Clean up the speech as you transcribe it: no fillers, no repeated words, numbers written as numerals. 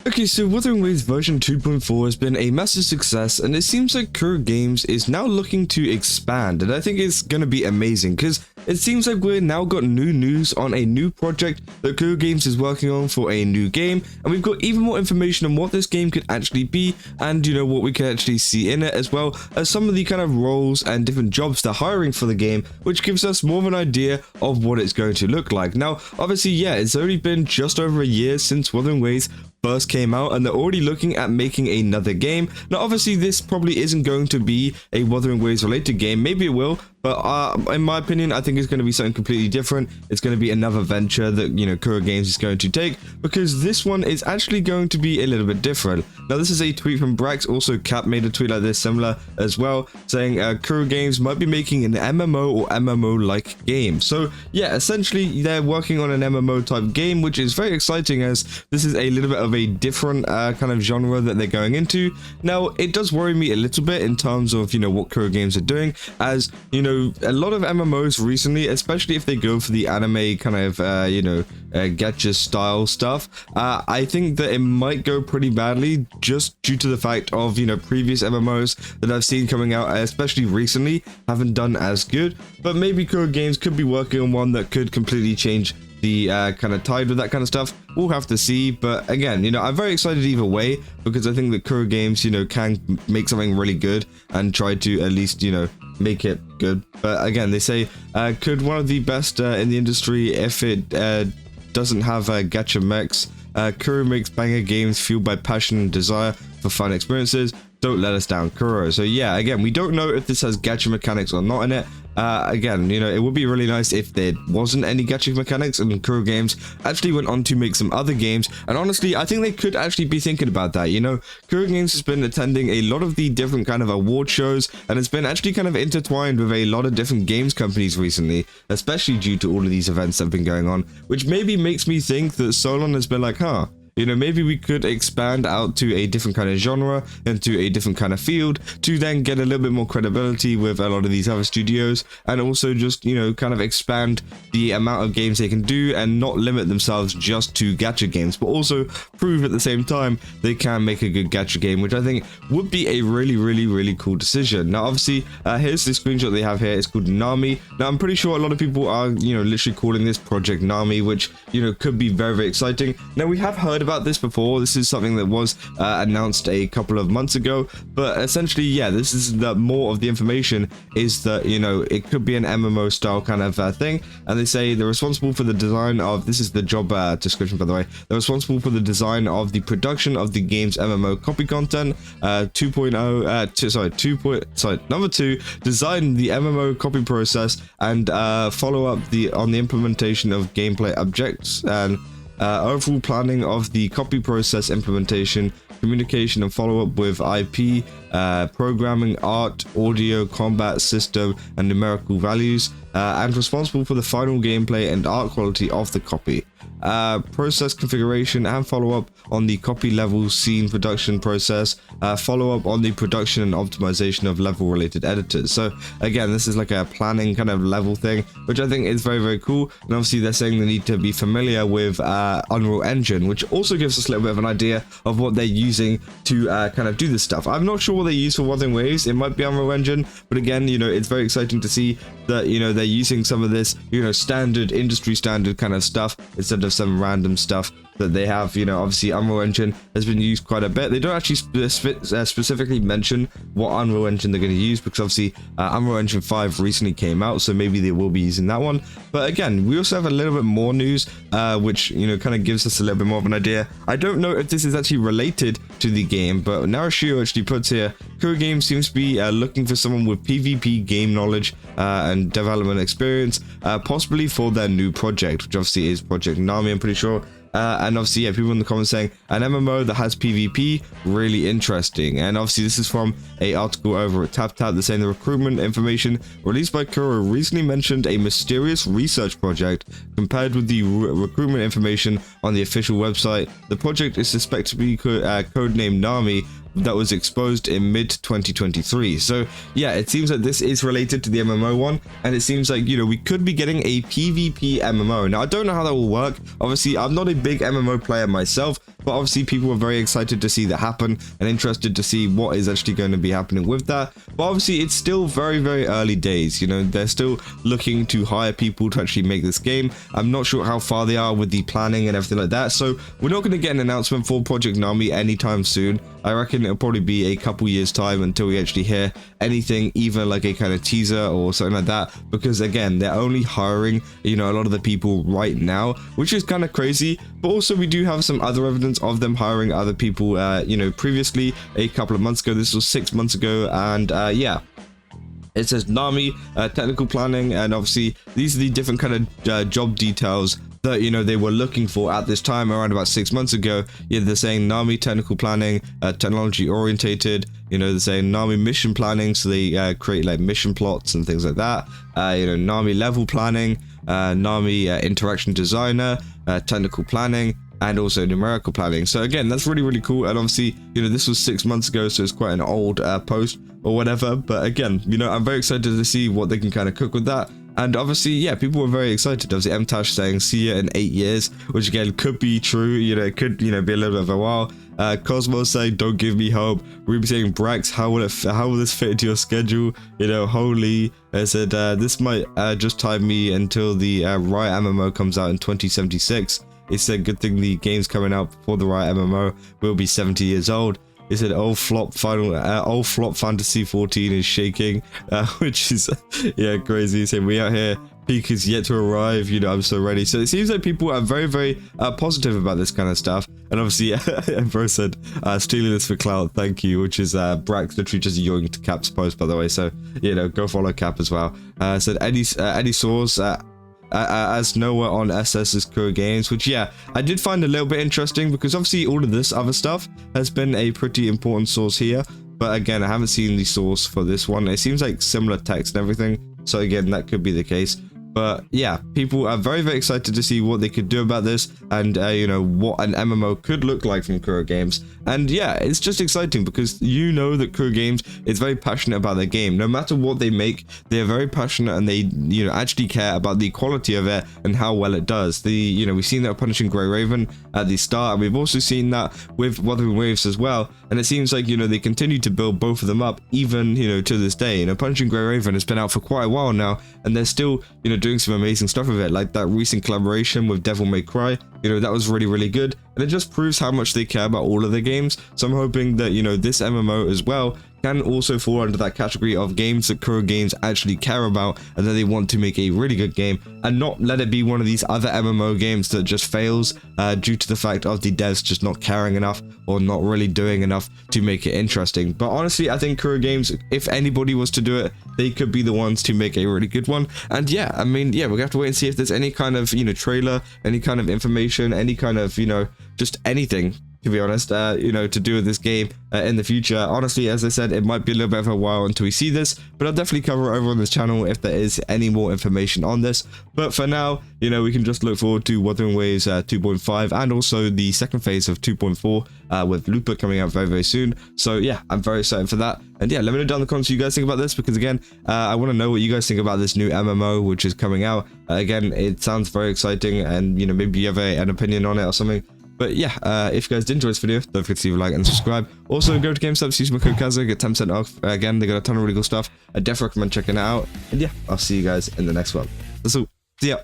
Okay, so Wuthering Waves version 2.4 has been a massive success, and it seems like Kuro Games is now looking to expand, and I think it's going to be amazing, because it seems like we've now got new news on a new project that Kuro Games is working on for a new game, and we've got even more information on what this game could actually be, and what we can actually see in it, as well as some of the kind of roles and different jobs they're hiring for the game, which gives us more of an idea of what it's going to look like. Now, obviously, yeah, it's only been just over a year since Wuthering Waves first came out, and they're already looking at making another game. Now, obviously, this probably isn't going to be a Wuthering Waves related game. Maybe it will, but in my opinion, I think it's going to be something completely different. It's going to be another venture that Kuro Games is going to take, because this one is actually going to be a little bit different. Now, this is a tweet from Brax. Also, Cap made a tweet like this similar as well, saying Kuro Games might be making an MMO or MMO-like game. So yeah, essentially they're working on an MMO type game, which is very exciting, as this is a little bit of a different kind of genre that they're going into. Now, it does worry me a little bit in terms of what Kuro Games are doing, as a lot of MMOs recently, especially if they go for the anime kind of gacha style stuff, I think that it might go pretty badly, just due to the fact of previous MMOs that I've seen coming out, especially recently, haven't done as good. But maybe Kuro Games could be working on one that could completely change the kind of tide with that kind of stuff. We'll have to see, but again, I'm very excited either way, because I think that Kuro Games can make something really good and try to at least make it good. But again, they say could one of the best in the industry if it doesn't have gacha mechs. Kuro makes banger games fueled by passion and desire for fun experiences. Don't let us down, Kuro. So yeah, again, we don't know if this has gacha mechanics or not in it. Again, it would be really nice if there wasn't any gacha mechanics and Kuro Games actually went on to make some other games. And honestly, I think they could actually be thinking about that. Kuro Games has been attending a lot of the different kind of award shows, and it's been actually kind of intertwined with a lot of different games companies recently, especially due to all of these events that have been going on, which maybe makes me think that Solon has been like, maybe we could expand out to a different kind of genre, into a different kind of field, to then get a little bit more credibility with a lot of these other studios, and also just, kind of expand the amount of games they can do and not limit themselves just to gacha games, but also prove at the same time they can make a good gacha game, which I think would be a really, really, really cool decision. Now, obviously, here's the screenshot they have here. It's called Nami. Now, I'm pretty sure a lot of people are, literally calling this Project Nami, which, could be very, very exciting. Now, we have heard about this before. This is something that was announced a couple of months ago, but essentially, yeah, this is the more of the information is that it could be an MMO style kind of thing. And they say they're responsible for the design of, this is the job description, by the way, they're responsible for the design of the production of the game's MMO copy content. Number 2, design the MMO copy process and follow up on the implementation of gameplay objects, and overall planning of the copy process implementation, communication and follow-up with IP, programming, art, audio, combat system, and numerical values, and responsible for the final gameplay and art quality of the copy. Process configuration and follow-up on the copy level scene production process, follow-up on the production and optimization of level related editors. So again, this is like a planning kind of level thing, which I think is very, very cool. And obviously they're saying they need to be familiar with Unreal Engine, which also gives us a little bit of an idea of what they're using to kind of do this stuff. I'm not sure what they use for Wuthering Waves. It might be Unreal Engine, but again, it's very exciting to see that they're using some of this standard industry standard kind of stuff instead of some random stuff that they have. Obviously Unreal Engine has been used quite a bit. They don't actually specifically mention what Unreal Engine they're going to use, because obviously Unreal Engine 5 recently came out, so maybe they will be using that one. But again, we also have a little bit more news, which kind of gives us a little bit more of an idea. I don't know if this is actually related to the game, but Narashio actually puts here, Kuro Games seems to be looking for someone with PvP game knowledge and development experience, possibly for their new project, which obviously is Project Nami, I'm pretty sure. And obviously, yeah, people in the comments saying an MMO that has PvP, really interesting. And obviously, this is from a article over at TapTap. They're saying the recruitment information released by Kuro recently mentioned a mysterious research project. Compared with the recruitment information on the official website, the project is suspected to be codenamed Nami, that was exposed in mid-2023. So yeah, it seems like this is related to the MMO one, and it seems like we could be getting a PvP MMO. Now, I don't know how that will work. Obviously, I'm not a big MMO player myself, but obviously people are very excited to see that happen and interested to see what is actually going to be happening with that. But obviously it's still very, very early days. You know, they're still looking to hire people to actually make this game. I'm not sure how far they are with the planning and everything like that, so we're not going to get an announcement for Project Nami anytime soon. I reckon it'll probably be a couple years time until we actually hear anything, even like a kind of teaser or something like that, because again, they're only hiring, you know, a lot of the people right now, which is kind of crazy. But also we do have some other evidence of them hiring other people, you know, previously a couple of months ago. This was 6 months ago, and yeah, it says Nami, technical planning, and obviously these are the different kind of job details that, you know, they were looking for at this time around about 6 months ago. Yeah, they're saying Nami technical planning, technology orientated. You know, they're saying Nami mission planning, so they create like mission plots and things like that. You know, Nami level planning, Nami interaction designer, technical planning, and also numerical planning. So again, that's really, really cool. And obviously, you know, this was 6 months ago, so it's quite an old post or whatever. But again, you know, I'm very excited to see what they can kind of cook with that. And obviously, yeah, people were very excited. Obviously, MTash saying see you in 8 years, which again could be true. You know, it could, you know, be a little bit of a while. Cosmos saying don't give me hope. Ruby saying Brax, how will this fit into your schedule? You know, holy. I said this might just time me until the Riot MMO comes out in 2076. It said good thing the game's coming out before the Riot MMO will be 70 years old. It said old flop fantasy 14 is shaking, which is yeah, crazy. So we out here, peak is yet to arrive, you know, I'm so ready. So it seems like people are very, very positive about this kind of stuff. And obviously bro said stealing this for clout, thank you, which is Brax literally just yoinked Cap's post, by the way. So, you know, go follow Cap as well. Said Eddie Source as nowhere on SS's Kuro Games, which yeah, I did find a little bit interesting, because obviously all of this other stuff has been a pretty important source here, but again, I haven't seen the source for this one. It seems like similar text and everything, so again, that could be the case. But yeah, people are very, very excited to see what they could do about this, and you know, what an MMO could look like from Kuro Games. And yeah, it's just exciting because you know that Kuro Games is very passionate about their game. No matter what they make, they're very passionate, and they, you know, actually care about the quality of it and how well it does. You know, we've seen that Punishing Grey Raven at the start, and we've also seen that with Wuthering Waves as well. And it seems like, you know, they continue to build both of them up, even, you know, to this day. You know, Punishing Grey Raven has been out for quite a while now, and they're still, you know, doing some amazing stuff with it, like that recent collaboration with Devil May Cry. You know, that was really, really good, and it just proves how much they care about all of their games. So I'm hoping that, you know, this MMO as well can also fall under that category of games that Kuro Games actually care about, and that they want to make a really good game, and not let it be one of these other MMO games that just fails due to the fact of the devs just not caring enough or not really doing enough to make it interesting. But honestly, I think Kuro Games, if anybody was to do it, they could be the ones to make a really good one. And yeah, I mean, yeah, we're gonna have to wait and see if there's any kind of, you know, trailer, any kind of information, any kind of, you know, just anything, to be honest, you know, to do with this game in the future. Honestly, as I said, it might be a little bit of a while until we see this, but I'll definitely cover it over on this channel if there is any more information on this. But for now, you know, we can just look forward to Wuthering Waves 2.5 and also the second phase of 2.4 with Lupa coming out very, very soon. So yeah, I'm very excited for that. And yeah, let me know down in the comments what you guys think about this, because again, I want to know what you guys think about this new MMO which is coming out. Again, it sounds very exciting, and you know, maybe you have an opinion on it or something. But yeah, if you guys did enjoy this video, don't forget to leave a like and subscribe. Also, go to GameStop, use my code Kaza, get 10% off. Again, they got a ton of really cool stuff. I definitely recommend checking it out. And yeah, I'll see you guys in the next one. That's all. See ya.